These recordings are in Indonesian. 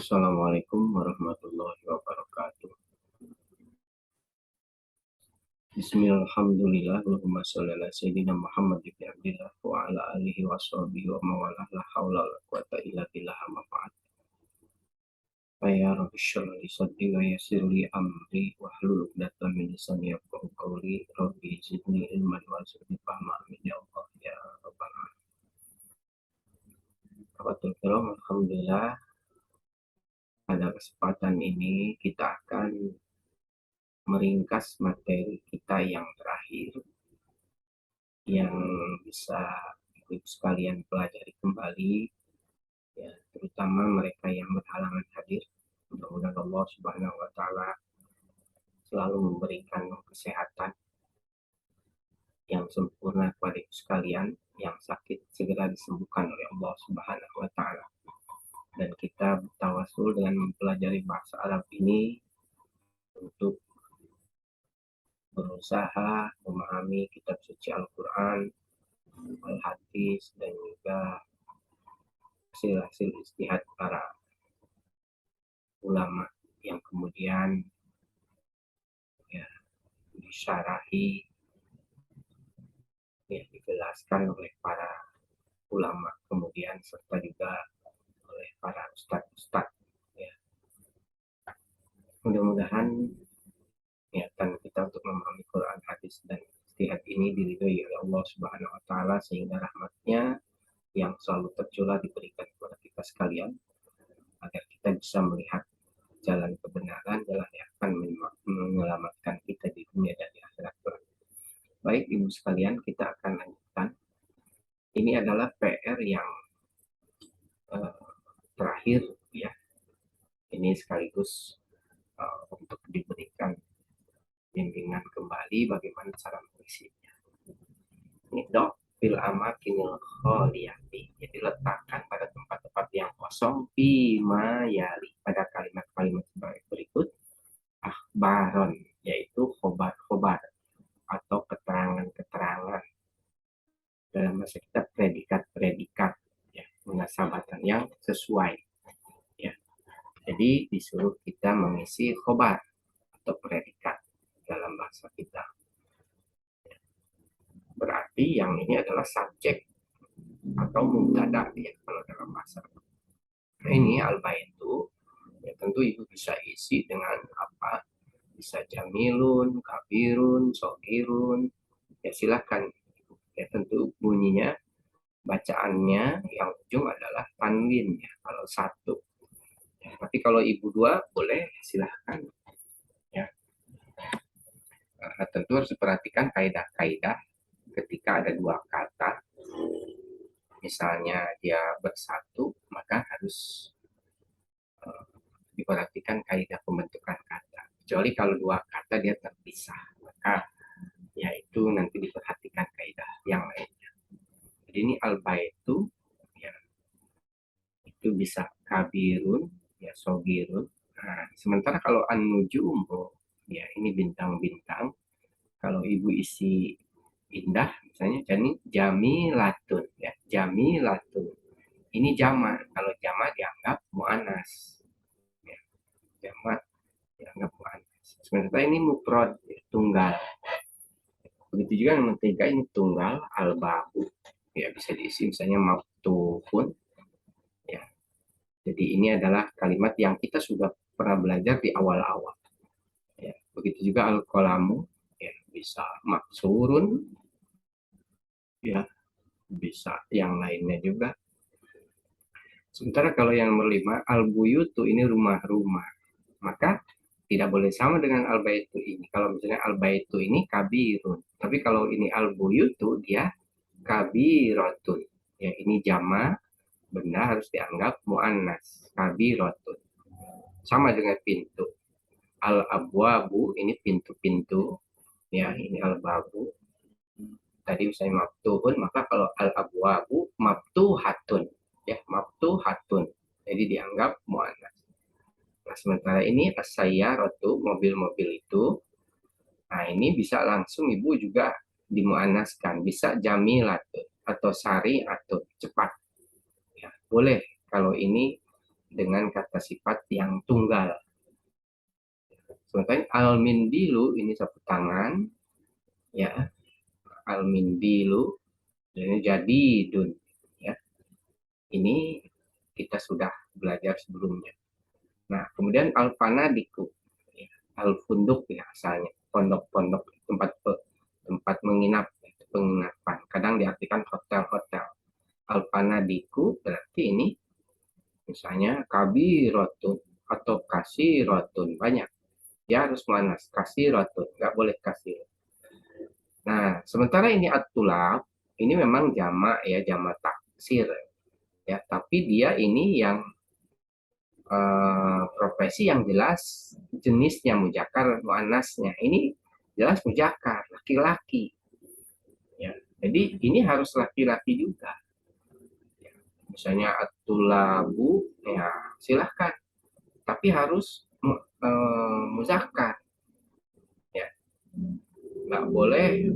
Assalamualaikum warahmatullahi wabarakatuh. Bismillahirrahmanirrahim. Allahumma sholli ala sayyidina Muhammad ibn Abdillah wa ala alihi wa sahbihi wa mawalah la haula wa la quwata illa billah amma ba'd. Ya Rabbi shrah li sadri wa yassir li amri wa hlul 'uqdatam min lisani yafqahu qawli. Rabbi zidni ilman wa zidni fahma ya Allah ya rabbal alamin. Alhamdulillah pada kesempatan ini kita akan meringkas materi kita yang terakhir yang bisa ibu sekalian pelajari kembali, ya, terutama mereka yang berhalangan hadir. Mudah-mudahan Allah Subhanahu wa Ta'ala selalu memberikan kesehatan yang sempurna kepada ibu sekalian, yang sakit segera disembuhkan oleh Allah Subhanahu wa Ta'ala. Dan kita bertawasul dengan mempelajari bahasa Arab ini untuk berusaha memahami kitab suci Al-Quran, Al-Hadis, dan juga hasil-hasil ijtihad para ulama yang kemudian ya, disyarahi, ya, dijelaskan oleh para ulama kemudian serta juga oleh para ustadz-ustadz. Ya. Mudah-mudahan niatan kita untuk memahami Quran, hadis, dan ijtihad ini diridhoi oleh Allah Subhanahu wa Ta'ala sehingga rahmatnya yang selalu tercurah diberikan kepada kita sekalian agar kita bisa melihat jalan kebenaran, jalan yang akan menyelamatkan kita di dunia dan di akhirat. Baik ibu sekalian, kita akan lanjutkan. Ini adalah PR yang terakhir, ya. Ini sekaligus untuk diberikan bimbingan kembali bagaimana cara mengisinya. Ini dok fil amakinil kholiyati, jadi letakkan pada tempat-tempat yang kosong bima yali, pada kalimat-kalimat berikut akhbaron, yaitu khobar-khobar atau keterangan-keterangan, dalam bahasa kita predikat-predikat, ya, munasabatan yang sesuai, ya. Jadi disuruh kita mengisi khobar atau predikat dalam bahasa kita. Berarti yang ini adalah subjek atau mubtada, ya, kalau dalam bahasa. Nah, ini al-baitu, ya, tentu ibu bisa isi dengan apa? Bisa jamilun, kabirun, sogirun, ya silahkan. Ya, tentu bunyinya, bacaannya yang ujung adalah tanwin, ya, kalau satu. Ya, tapi kalau ibu dua boleh silahkan. Ya. Tentu harus diperhatikan kaidah-kaidah ketika ada dua kata. Misalnya dia bersatu, maka harus diperhatikan kaidah pembentukan kata. Kecuali kalau dua kata dia terpisah, maka yaitu nanti diperhatikan kaidah yang lainnya. Jadi ini al-baitu, ya, itu bisa kabirun, ya, sogirun. Nah, sementara kalau an-nujumu, ya, ini bintang-bintang. Kalau ibu isi indah, misalnya jadi jamilatun, ya, jamilatun. Ini jama. Kalau jama dianggap mu'anas, ya, jama dianggap mu'anas. Sementara ini mufrad, ya, tunggal. Begitu juga yang ketiga, ini tunggal al-babu, ya, bisa diisi misalnya maftufun, ya. Jadi ini adalah kalimat yang kita sudah pernah belajar di awal-awal, ya. Begitu juga al-qalamu, ya, bisa maksurun, ya, bisa yang lainnya juga. Sementara kalau yang nomor 5 al-buyutu, ini rumah-rumah, maka tidak boleh sama dengan al-baitu ini. Kalau misalnya al-baitu ini kabirun, tapi kalau ini al-buyutu dia kabirotun, ya, ini jama, benda harus dianggap muannas, kabirotun. Sama dengan pintu, al-abwabu, ini pintu-pintu, ya, ini al-babu. Tadi misalnya maftuhun, maka kalau al-abwabu maftuhatun, ya, maftuhatun, jadi dianggap muannas. Nah, sementara ini as-sayyaratu, mobil-mobil itu, nah ini bisa langsung ibu juga dimuannaskan, bisa jamilatun atau sari atau cepat, ya, boleh kalau ini dengan kata sifat yang tunggal. Sementara al-mindilu ini sapu tangan, ya, al-mindilu ini jadi dun, ya. Ini kita sudah belajar sebelumnya. Nah, kemudian al-fanadiku, ya, al-funduk ya asalnya, pondok-pondok, tempat menginap, penginapan. Kadang diartikan hotel-hotel. Al-fanadiku berarti ini misalnya kabirotun atau kasirotun, banyak. Dia harus manas, kasirotun, nggak boleh kasir. Nah, sementara ini at-tulab, ini memang jamak ya, jamak taksir ya, tapi dia ini yang profesi yang jelas jenisnya mujakar muannasnya. Ini jelas mujakar, laki-laki. Ya. Jadi ini harus laki-laki juga. Ya. Misalnya at-tulabu, ya silahkan. Tapi harus muzakkar. Ya. Nggak boleh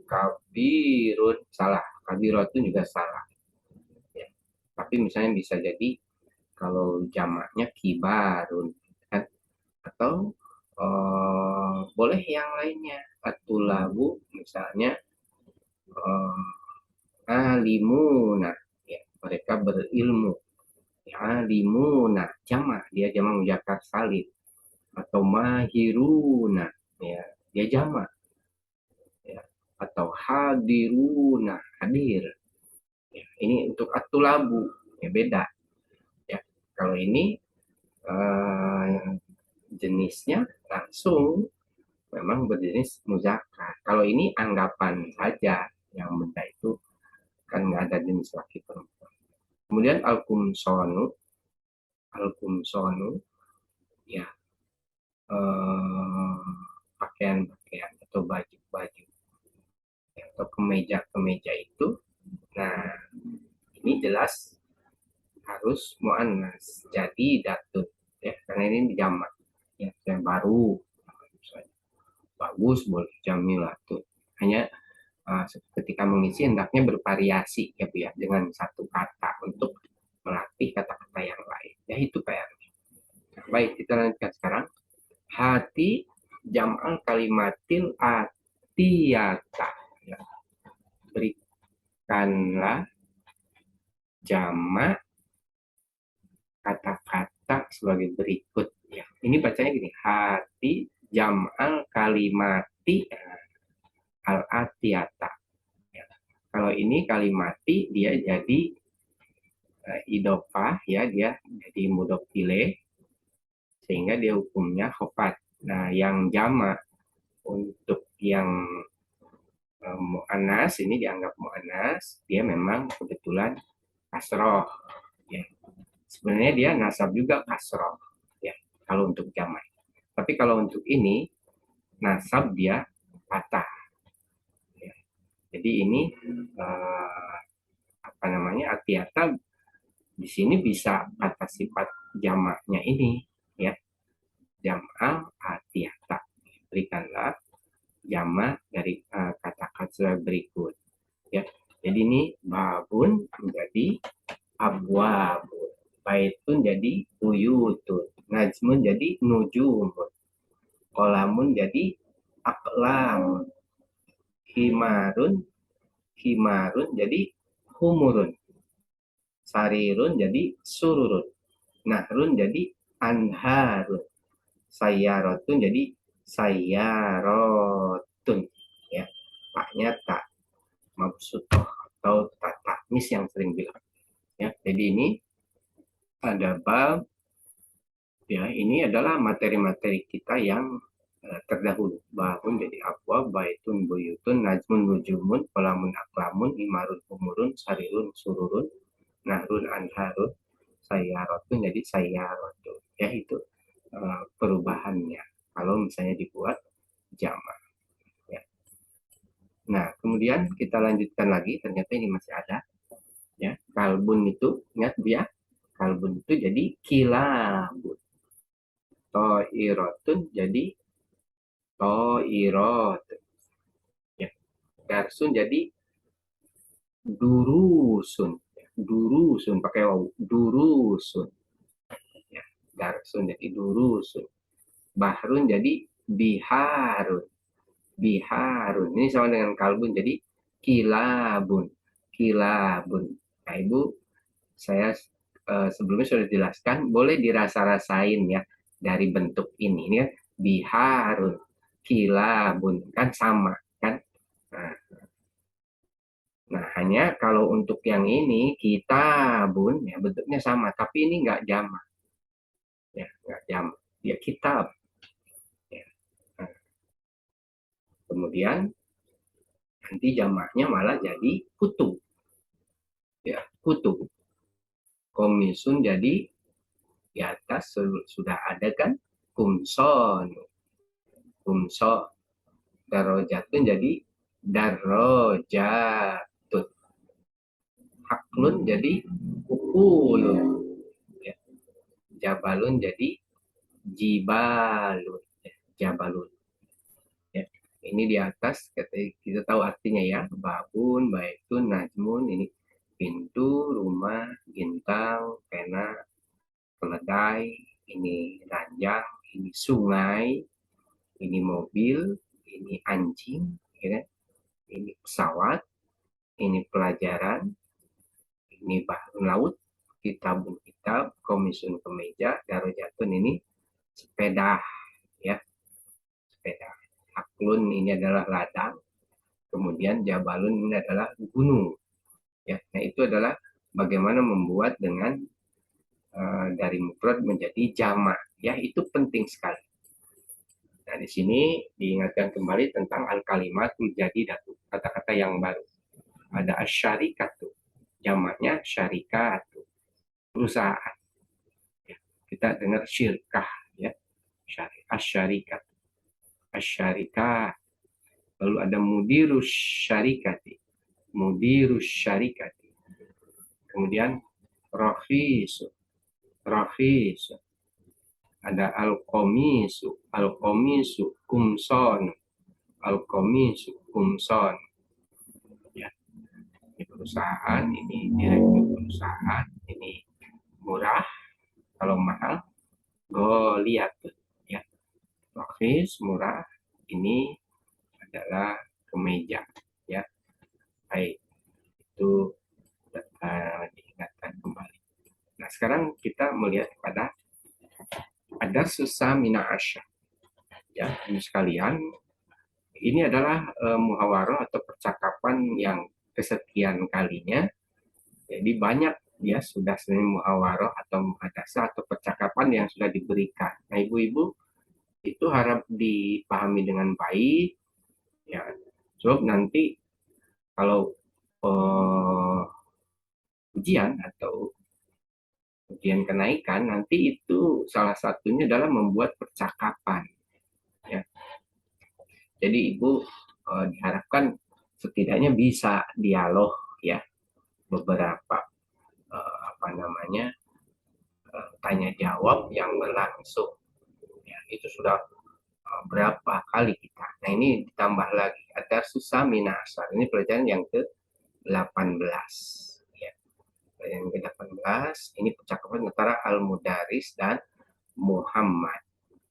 kabirun, salah. Kabirotun juga salah. Ya. Tapi misalnya bisa jadi kalau jamaknya kibarun, kan? Atau boleh yang lainnya, atulabu misalnya alimuna, ya, mereka berilmu, ya, alimuna jamak, dia jamak muzakkar salim, atau mahiruna, ya, dia jamak, ya, atau hadiruna, hadir, ya, ini untuk atulabu, ya beda, ya. Kalau ini jenisnya langsung memang berjenis muzakkar. Kalau ini anggapan saja, yang benda itu kan nggak ada jenis laki perempuan. Kemudian al-kumsonu, ya, pakaian-pakaian atau baju-baju, ya, atau kemeja-kemeja itu. Nah, ini jelas harus muannas, jadi datun, ya, karena ini jamak, ya, yang baru, misalnya bagus boleh jamilatun. Hanya ketika mengisi hendaknya bervariasi ya Bu ya, dengan satu kata untuk melatih kata-kata yang lain. Ya itu PR-nya. Nah, baik, kita lanjutkan sekarang. Hati jam'al kalimatil atiyata. Ya. Berikanlah jamak kata-kata sebagai berikut. Ya. Ini bacanya gini. Hati jam'al kalimati al-atiyata. Ya. Kalau ini kalimati dia jadi idofah, ya, dia jadi mudhof ilaih sehingga dia hukumnya khofat. Nah, yang jamak untuk yang mu'annas ini dianggap mu'annas, dia memang kebetulan kasroh. Ya. Sebenarnya dia nasab juga kasroh, ya, kalau untuk jamak. Tapi kalau untuk ini nasab dia patah. Ya. Jadi ini apa namanya, atiata di sini bisa kata sifat jamaknya ini, ya, jam'al atiata. Berikanlah jamak dari kata-kata berikut, ya. Jadi ini babun menjadi abwabun, baitun jadi buyutun, najmun jadi nujumun, kolamun jadi aklam, himarun jadi humurun, sarirun jadi sururun, nahrun jadi anharun, sayaratun jadi sayarotun, ya, taknya tak mabsutoh atau tak takmis yang sering bilang, ya. Jadi ini ada bab, ya, ini adalah materi-materi kita yang terdahulu. Bahun jadi abwa, baitun buyutun, najmun nujumun, kolamun aklamun, imarun umurun, sarirun sururun, nahrun anharun, sayarotun jadi sayarotun, ya. Itu perubahannya kalau misalnya dibuat jamak, ya. Nah, kemudian kita lanjutkan lagi, ternyata ini masih ada, ya. Kalbun itu, ingat ya, kalbun itu jadi kilabun, toirotun jadi toirotun, ya. Darsun jadi durusun, durusun, pakai waw, durusun. Ya, darsun jadi durusun. Bahrun jadi biharun. Biharun. Ini sama dengan kalbun jadi kilabun. Kilabun. Nah, Ibu, saya sebelumnya sudah jelaskan, boleh dirasa-rasain ya dari bentuk ini ya. Biharun, kilabun kan sama kan. Nah, hanya kalau untuk yang ini kitabun ya bentuknya sama, tapi ini nggak jamak ya, nggak jamak. Ya kitab. Ya. Nah, kemudian nanti jamaknya malah jadi kutub. Ya, kutub. Komisun jadi di atas sudah ada kan kumson. Kumso. Darojatun jadi darojatun. Haklun jadi ukulun. Ya. Jabalun jadi jibalun. Ya. Jabalun. Ya. Ini di atas kita tahu artinya ya. Babun, baitun, najmun. Ini pintu, rumah, bintang, pena, keledai. Ini ranjang, ini sungai, ini mobil, ini anjing, ya kan? Ini pesawat, ini pelajaran, ini bahan laut, kitabun kitab, komisun kemeja, darojatun ini sepeda, ya sepeda. Aklun ini adalah ladang, kemudian jabalun ini adalah gunung, ya. Nah itu adalah bagaimana membuat dengan dari mufrad menjadi jamak, ya itu penting sekali. Nah di sini diingatkan kembali tentang al-kalimatul jadidatu, kata-kata yang baru. Ada asyarikatu, jamaknya syarikatu, perusahaan. Ya, kita dengar syirkah, ya, asyarikat, asyarikat. Lalu ada mudirus syarikati, mudirus syarikati. Kemudian rafisu, rafisu. Ada al-komisu, al-komisu kumson, al-komisu kumson. Ya, ini perusahaan, ini direktur perusahaan, ini murah, kalau mahal goliat, ya. Rafis murah, ini adalah kemeja, ya. Baik, itu diingatkan kembali. Nah sekarang kita melihat pada ada susah mina asya, ya ini sekalian. Ini adalah muhawarah atau percakapan yang kesekian kalinya. Jadi banyak ya sudah sering muhawarah atau muhadasah atau percakapan yang sudah diberikan. Nah ibu-ibu itu harap dipahami dengan baik, ya. Sebab nanti kalau ujian atau ujian kenaikan nanti itu salah satunya adalah membuat percakapan, ya. Jadi ibu diharapkan setidaknya bisa dialog, ya, beberapa apa namanya tanya jawab yang berlangsung, ya, itu sudah berapa kali kita. Nah ini ditambah lagi ada susah minasar, ini pelajaran yang ke-18, ya. Yang ke-18 ini percakapan antara al-mudaris dan Muhammad,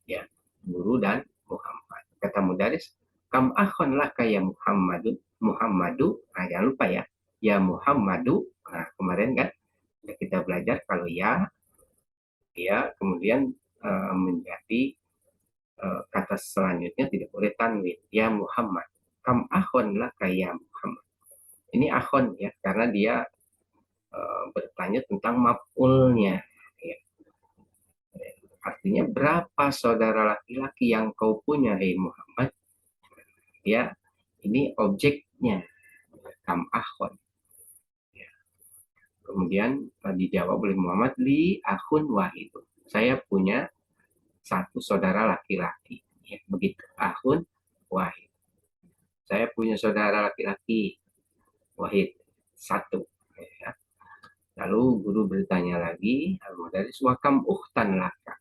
ya, guru dan Muhammad. Kata mudaris, kam akhon laka ya Muhammadu. Nah jangan lupa ya Muhammadu. Nah kemarin kan kita belajar kalau ya kemudian menjadi kata selanjutnya tidak boleh tanwin, ya Muhammad. Kam akhon laka ya Muhammad. Ini akhon ya karena dia bertanya tentang maf'ulnya, ya. Artinya berapa saudara laki-laki yang kau punya, Muhammad? Ya, ini objeknya, kam akhon. Ya. Kemudian dijawab oleh Muhammad, li akhun wahid. Saya punya satu saudara laki-laki. Ya, begitu, akhun wahid. Saya punya saudara laki-laki wahid, satu. Ya. Lalu guru bertanya lagi, dari wakam uhtan laka.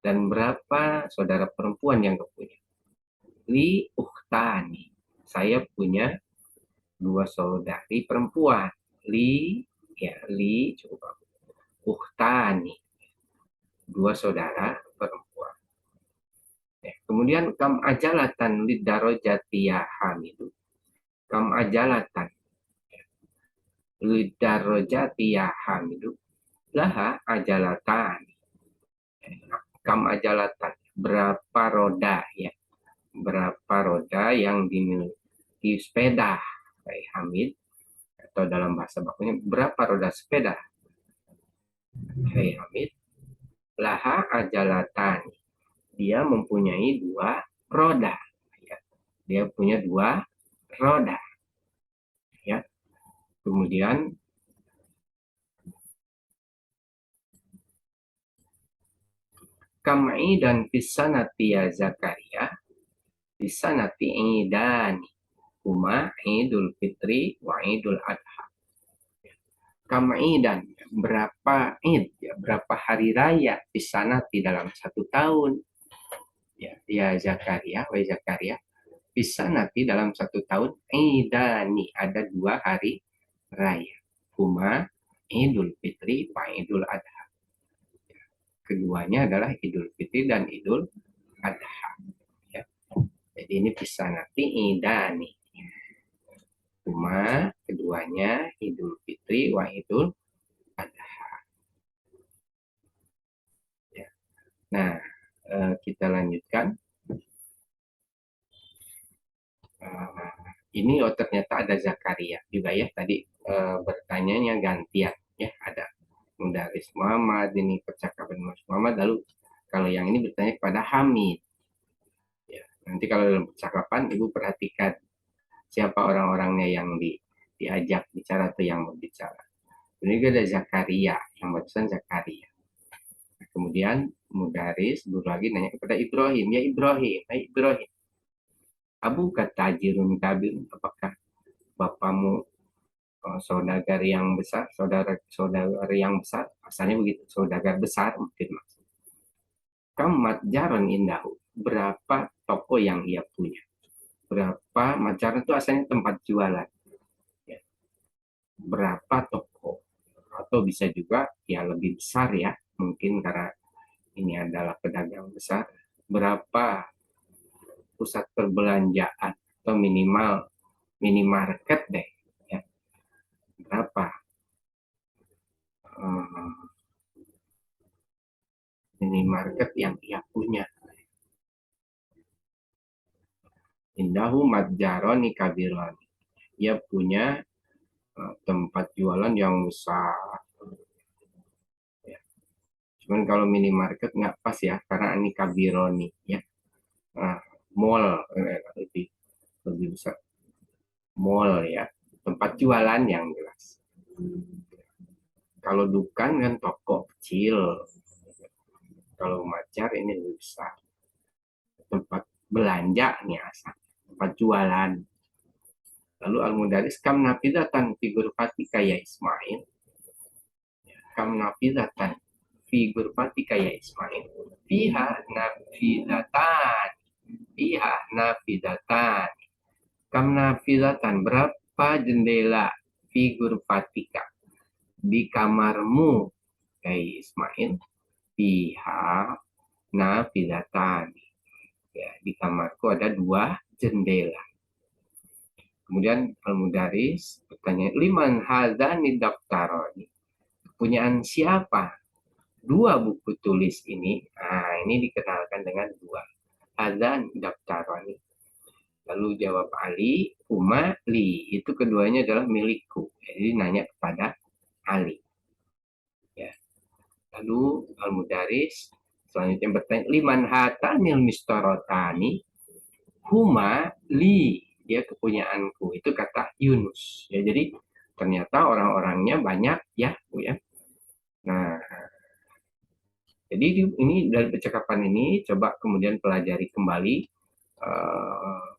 Dan berapa saudara perempuan yang kau punya? Li uhtani. Saya punya dua saudari perempuan. Li ya, li coba ukhtani, dua saudara perempuan. Ya. Kemudian kam ajalatan lidarojati ya hamidu, kam ajalatan lidarojati ya hamidu, laha ajalatan. Kam ajalatan, berapa roda ya, berapa roda yang dimiliki sepeda, kayak Hamid, atau dalam bahasa bakunya berapa roda sepeda, kayak Hamid, laha ajalatan, dia mempunyai dua roda, ya. Dia punya dua roda, ya. Kemudian kam'i dan fisanati ya Zakaria, fisanati idani, huma idul fitri wa idul adha. Kam'i dan berapa id, ya, berapa hari raya fisanati dalam satu tahun, ya Zakaria, wahai Zakaria, bisa nanti dalam satu tahun idani, ada dua hari raya, huma Idul Fitri wa Idul Adha. Keduanya adalah Idul Fitri dan Idul Adha, ya. Jadi ini bisa nanti idani, huma keduanya Idul Fitri wa Idul Adha, ya. Nah, kita lanjutkan. Ini ternyata ada Zakaria juga ya, tadi bertanyanya gantian ya, ada Mudaris Muhammad, ini percakapan Mas Muhammad, lalu kalau yang ini bertanya kepada Hamid ya. Nanti kalau dalam percakapan ibu perhatikan siapa orang-orangnya yang diajak bicara atau yang berbicara. Ini juga ada Zakaria, yang barusan Zakaria. Nah, kemudian Mudaris guru lagi nanya kepada Ibrahim, ya Ibrahim, hai Ibrahim, Abu kata Jirun Kabir, apakah bapamu saudagar yang besar, saudara yang besar, asalnya begitu, saudagar besar mungkin maksud. Kamat jaron indahu, berapa toko yang ia punya, berapa majaran itu asalnya tempat jualan, ya. Berapa toko, atau bisa juga ya lebih besar ya, mungkin karena ini adalah pedagang besar, berapa pusat perbelanjaan atau minimal minimarket deh ya, berapa minimarket yang ia punya. Indahu madjaroni kabironi, ia punya tempat jualan yang besar ya. Cuman kalau minimarket nggak pas ya, karena ini kabironi ya. Nah, mall lebih lebih besar, mall ya, tempat jualan yang jelas. Kalau dukan kan toko kecil, kalau macar ini lebih besar, tempat belanja nih asal, tempat jualan. Lalu Al-Mudaris kam nafidatan figur fatika ya Ismail, kam nafidatan figur fatika ya Ismail, fiha nafidatan, fiha nafidatan, kam nafidatan, berapa jendela figur fatika di kamarmu kayak Ismail, fiha nafidatan, ya, di kamarku ada dua jendela. Kemudian Al-Mudaris bertanya, liman hadzani daftaroni, kepunyaan siapa dua buku tulis ini? Nah, ini dikenalkan dengan dua, hadzan daftaroni. Lalu jawab Ali, Uma li, itu keduanya adalah milikku. Jadi nanya kepada Ali, ya. Lalu Al-Mudaris selanjutnya bertanya, liman hatanil mistorotani, huma li, dia kepunyaanku, itu kata Yunus ya. Jadi ternyata orang-orangnya banyak ya Bu ya. Nah, jadi ini dari percakapan ini coba kemudian pelajari kembali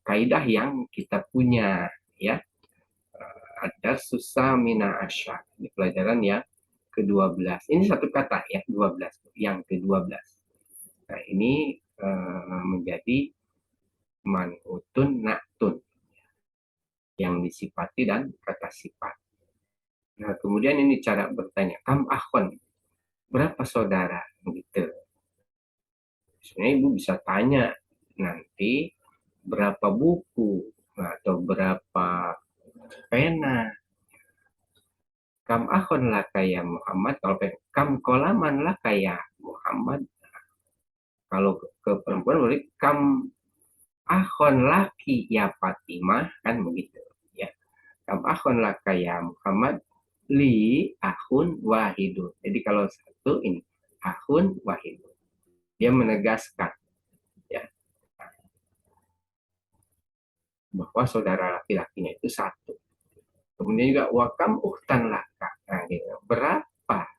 kaidah yang kita punya ya. Ada susah mina asya, ini pelajaran yang ke-12. Ini satu kata ya, 12, yang ke-12. Nah, ini menjadi man'utun na'tun, yang disifati dan kata sifat. Nah, kemudian ini cara bertanya, kam akhon, berapa saudara? Gitu. Sebenarnya ibu bisa tanya nanti berapa buku atau berapa pena. Kam akhon lah kayak Muhammad, kalau kam kolaman lah kayak Muhammad. Kalau ke perempuan berarti kam akhon laki ya Fatimah, kan begitu ya. Kam akhon lah kayak Muhammad, li akhun wahidun. Jadi kalau satu ini akhun wahidun, dia menegaskan ya bahwa saudara laki-lakinya itu satu. Kemudian juga wakam uhtan laka. Nah, gitu. Berapa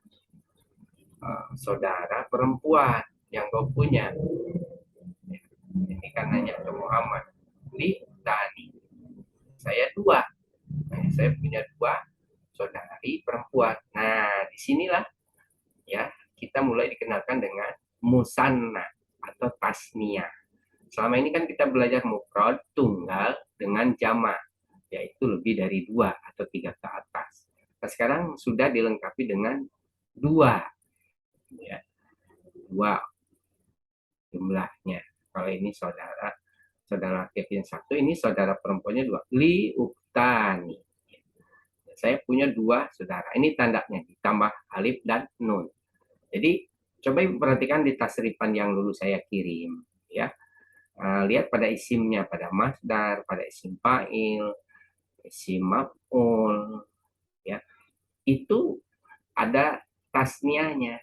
saudara perempuan yang kau punya? Ini kan nanya ke Muhammad. Li tani. Saya dua. Nah, saya punya dua saudari perempuan. Nah, disinilah ya kita mulai dikenalkan dengan musanna atau tasnia. Selama ini kan kita belajar mufrad tunggal dengan jamak, yaitu lebih dari dua atau tiga ke atas. Nah, sekarang sudah dilengkapi dengan dua, ya, dua jumlahnya. Kalau ini saudara laki yang satu, ini saudara perempuannya dua. Li uktani. Saya punya dua saudara. Ini tandanya ditambah alif dan nun. Jadi coba perhatikan di tasrifan yang dulu saya kirim, ya. Lihat pada isimnya, pada masdar, pada isim fa'il, isim maf'ul, ya. Itu ada tasniahnya,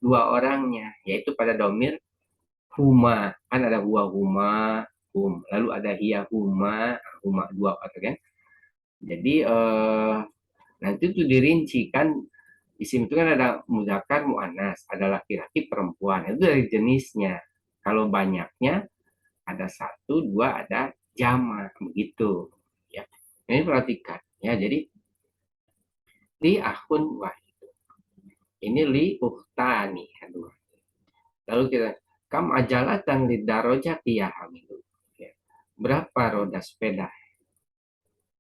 dua orangnya, yaitu pada domir huma, kan ada huwa huma, lalu ada hiya huma, huma dua orang kan. Jadi nanti itu dirincikan isim itu kan ada mudzakkar muannas, ada laki-laki perempuan, itu dari jenisnya. Kalau banyaknya ada satu, dua, ada jama, begitu. Ya, ini perhatikan. Ya, jadi li akun wahid. Ini li uhtani, aduh. Lalu kita kam ajalatan li darojati ya Hamidu. Ya. Berapa roda sepeda?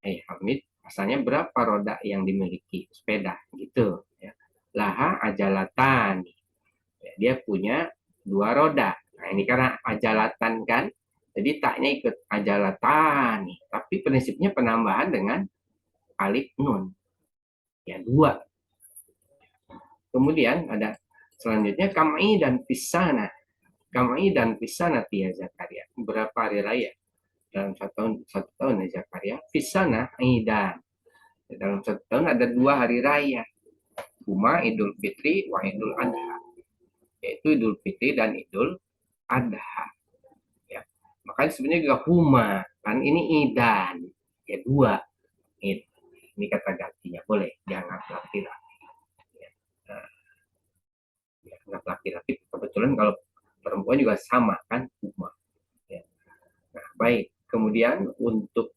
Hamid, asalnya berapa roda yang dimiliki sepeda? Gitu. Ya. Laha ajalatan. Ya, dia punya dua roda. Nah, ini karena ajalatan kan, jadi taknya ikut ajalatan nih. Tapi prinsipnya penambahan dengan alif nun. Ya, dua. Kemudian ada selanjutnya kam'i dan pisana. Kam'i dan pisana ya Zakaria. Berapa hari raya? Dalam satu tahun ya Zakaria. Pisana idan. Dalam satu tahun ada dua hari raya. Huma Idul Fitri wa Idul Adha. Yaitu Idul Fitri dan Idul Adha. Ya. Makanya sebenarnya juga huma. Kan ini idan. Ya dua. Ini kata gantinya. Boleh. Jangan laki-laki. Ya. Nah, ya, laki-laki. Kebetulan kalau perempuan juga sama kan. Huma. Ya. Nah, baik. Kemudian untuk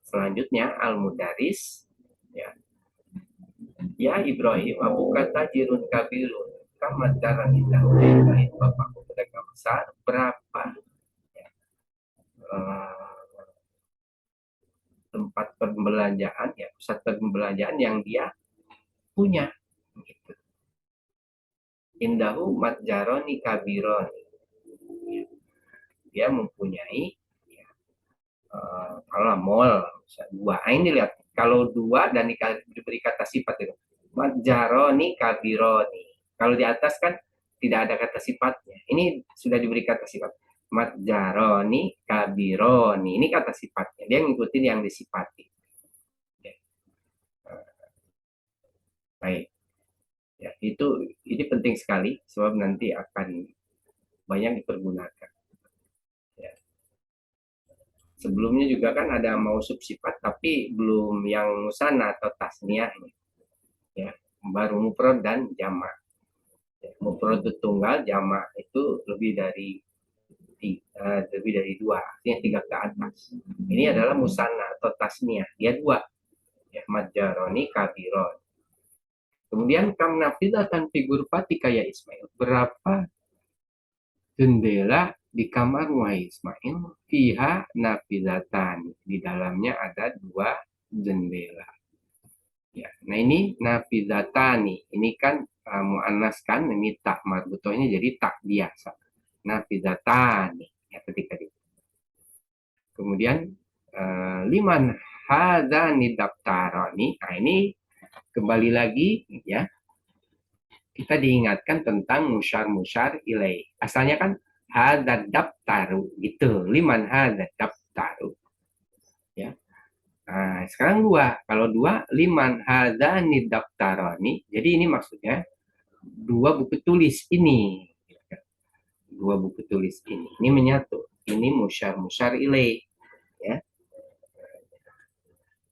selanjutnya al-mudaris ya. Ya Ibrahim, aku kata jirun kabirun. Kamat darah kita udah bapakku pedagang besar berapa ya, tempat pembelanjaan ya, pusat pembelanjaan yang dia punya gitu. Indahu matjaroni kabironi ya. Dia mempunyai ya, kalau mall dua. Nah, ini lihat kalau dua dan diberi kata sifat itu matjaroni kabironi. Kalau di atas kan tidak ada kata sifatnya. Ini sudah diberi kata sifat. Matjaroni kabironi. Ini kata sifatnya. Dia ngikutin yang disifati. Ya. Baik. Ya, ini penting sekali sebab nanti akan banyak dipergunakan. Ya. Sebelumnya juga kan ada mau sifat tapi belum yang musana atau tasniahnya. Ya, baru mufrad dan jamak. Ya, mufrad itu tunggal, jamak itu lebih dari dua, artinya tiga ke atas. Ini adalah musana atau tasniah, dia dua. Ya, majaroni kabiron. Kemudian kam nafidatan figur fatika ya Ismail. Berapa jendela di kamar wahai Ismail? Fiha nafidatan. Di dalamnya ada dua jendela. Ya, nah ini nafidatani. Ini kan muannas kan, ini tak marbutohnya jadi tak biasa. Nafidatani. Ya, ketika itu. Kemudian liman hadani daftaroni. Nah, ini kembali lagi ya. Kita diingatkan tentang musyar-musyar ilai. Asalnya kan hadad daftaru gitu. Liman hadad daftaru. Ya. Nah, sekarang dua. Kalau dua, liman hadani daftaroni. Jadi ini maksudnya dua buku tulis ini. Dua buku tulis ini. Ini menyatu. Ini musyar-musyar ilai. Ya.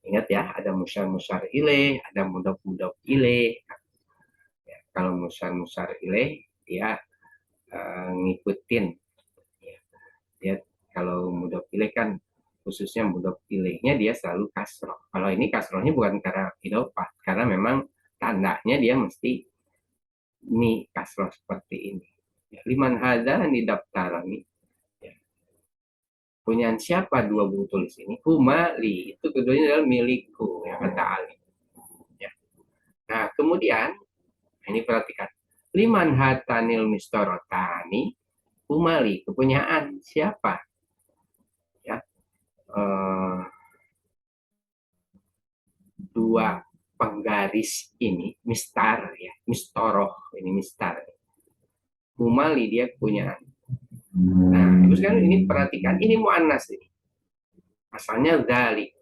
Ingat ya, ada musyar-musyar ilai, ada mudhaf-mudhaf ilai. Ya, kalau musyar-musyar ilai, dia ngikutin. Ya. Dia kalau mudhaf ilai kan khususnya mudhaf ilaihnya dia selalu kasroh. Kalau ini kasrohnya bukan karena idofah, karena memang tandanya dia mesti ini kasroh seperti ini. Ya, liman hadza ni daftarani. Ya. Punyaan siapa dua buku tulis ini? Humali. Itu keduanya adalah milikku, ya kata Ali. Ya. Nah, kemudian ini perhatikan. Liman hatanil mistorotani humali. Kepunyaan siapa? Ya. Dua penggaris ini mistar ya, mistoroh ini mistar. Humali dia punya. Nah, terus kan ini perhatikan ini muannas ini. Asalnya dalik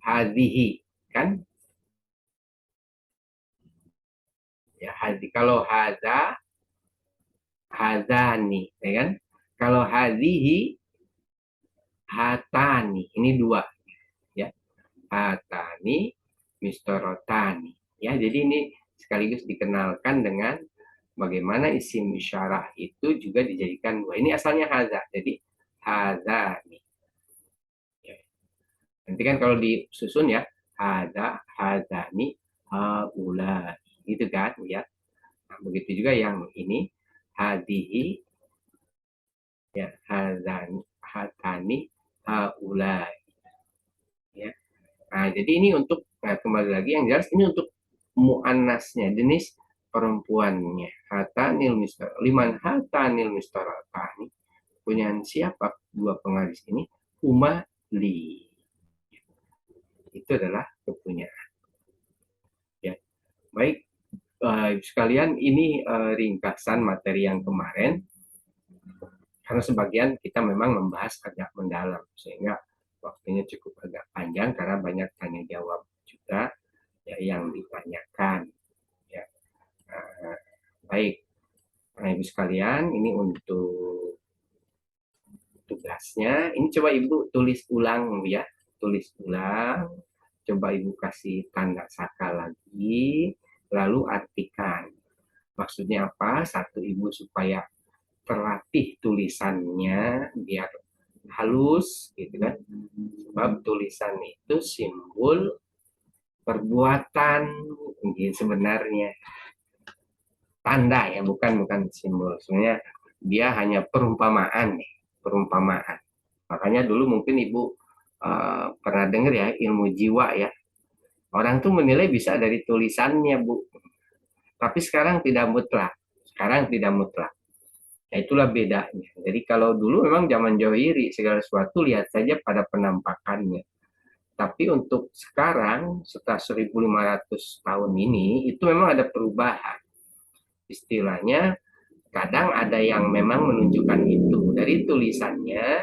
hadihi kan? Ya hadi kalau hada hadani ya kan? Kalau hadihi hatani ini dua ya. Hatani mistorotani ya. Jadi ini sekaligus dikenalkan dengan bagaimana isim isyarah itu juga dijadikan dua. Ini asalnya hadza. Jadi hadzani. Ya. Nanti kan kalau disusun ya hadza, hadzani, haula. Gitu kan ya. Nah, begitu juga yang ini hadihi ya hadzani, hatani, haula. Ya. Nah, jadi ini untuk kembali lagi yang jelas ini untuk muannasnya jenis perempuannya. Hatanil mistar liman hatanil mistaratani. Punyaan siapa dua penggaris ini? Humali. Itu adalah kepunyaan. Ya. Baik, sekalian ini ringkasan materi yang kemarin. Karena sebagian kita memang membahas agak mendalam sehingga waktunya cukup agak panjang karena banyak tanya jawab juga ya, yang ditanyakan. Ya. Baik, Nah, Ibu sekalian, ini untuk tugasnya. Ini coba Ibu tulis ulang ya, tulis ulang. Coba Ibu kasih tanda saka lagi, lalu artikan. Maksudnya apa? Satu, Ibu supaya terlatih tulisannya biar halus gitu kan. Sebab tulisan itu simbol perbuatan sebenarnya. Tanda ya, bukan simbol. Sebenarnya dia hanya perumpamaan nih, perumpamaan. Makanya dulu mungkin Ibu pernah dengar ya ilmu jiwa ya. Orang tuh menilai bisa dari tulisannya, Bu. Tapi sekarang tidak mutlak. Sekarang tidak mutlak. Ya itulah bedanya. Jadi kalau dulu memang zaman Johiri segala sesuatu lihat saja pada penampakannya. Tapi untuk sekarang setelah 1500 tahun ini itu memang ada perubahan. Istilahnya kadang ada yang memang menunjukkan itu dari tulisannya,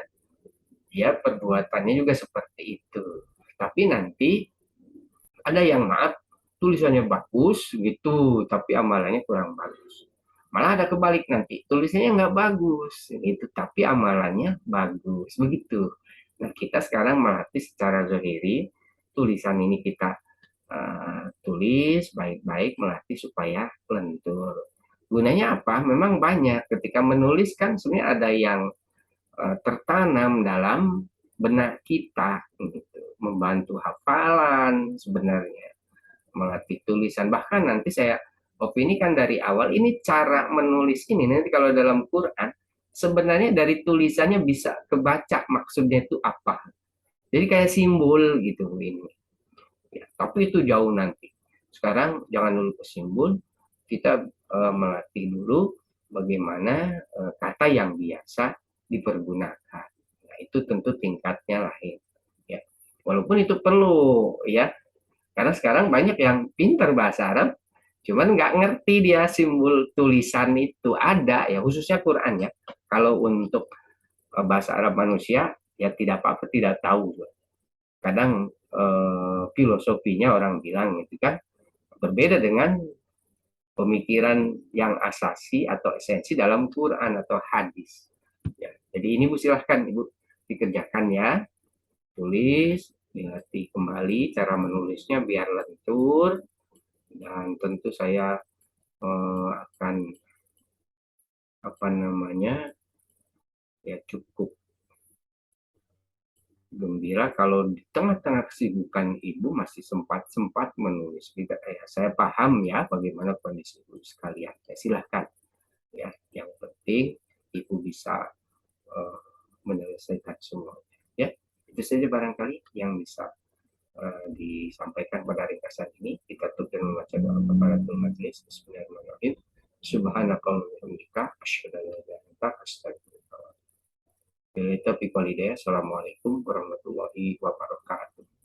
ya perbuatannya juga seperti itu. Tapi nanti ada yang maaf tulisannya bagus gitu, tapi amalannya kurang bagus. Malah ada kebalik nanti tulisannya nggak bagus itu, tapi amalannya bagus begitu. Nah kita sekarang melatih secara zahiri tulisan ini kita tulis baik-baik, melatih supaya lentur. Gunanya apa? Memang banyak. Ketika menulis kan sebenarnya ada yang tertanam dalam benak kita, gitu. Membantu hafalan sebenarnya, melatih tulisan. Bahkan nanti saya opinikan dari awal, ini cara menulis ini nanti kalau dalam Quran sebenarnya dari tulisannya bisa kebaca maksudnya itu apa. Jadi kayak simbol gitu ini. Ya, tapi itu jauh nanti. Sekarang jangan dulu ke simbol, kita melatih dulu bagaimana kata yang biasa dipergunakan. Nah, itu tentu tingkatnya lain. Ya. Walaupun itu perlu, ya, karena sekarang banyak yang pintar bahasa Arab, cuman nggak ngerti dia simbol tulisan itu ada, ya, khususnya Quran, ya. Kalau untuk bahasa Arab manusia, ya tidak apa-apa, tidak tahu. Kadang filosofinya orang bilang itu kan berbeda dengan pemikiran yang asasi atau esensi dalam Quran atau hadis. Ya, jadi ini Bu, silahkan Ibu dikerjakan, ya, tulis, dilatih kembali cara menulisnya biar lentur, dan tentu saya akan apa namanya, ya, cukup gembira kalau di tengah-tengah kesibukan Ibu masih sempat menulis. Ya, saya paham, ya, bagaimana kondisi Ibu sekalian. Ya, silahkan, ya. Yang penting Ibu bisa uh, menyelesaikan semuanya. Ya, itu saja barangkali yang bisa disampaikan pada ringkasan ini. Kita tutup dengan membaca doa kafaratul majelis. Bismillahirrahmanirrahim. Subhanakallahumma wa bihamdika asyhadu an la ilaha illa anta astaghfiruka wa atubu ilaik. Assalamualaikum warahmatullahi wabarakatuh.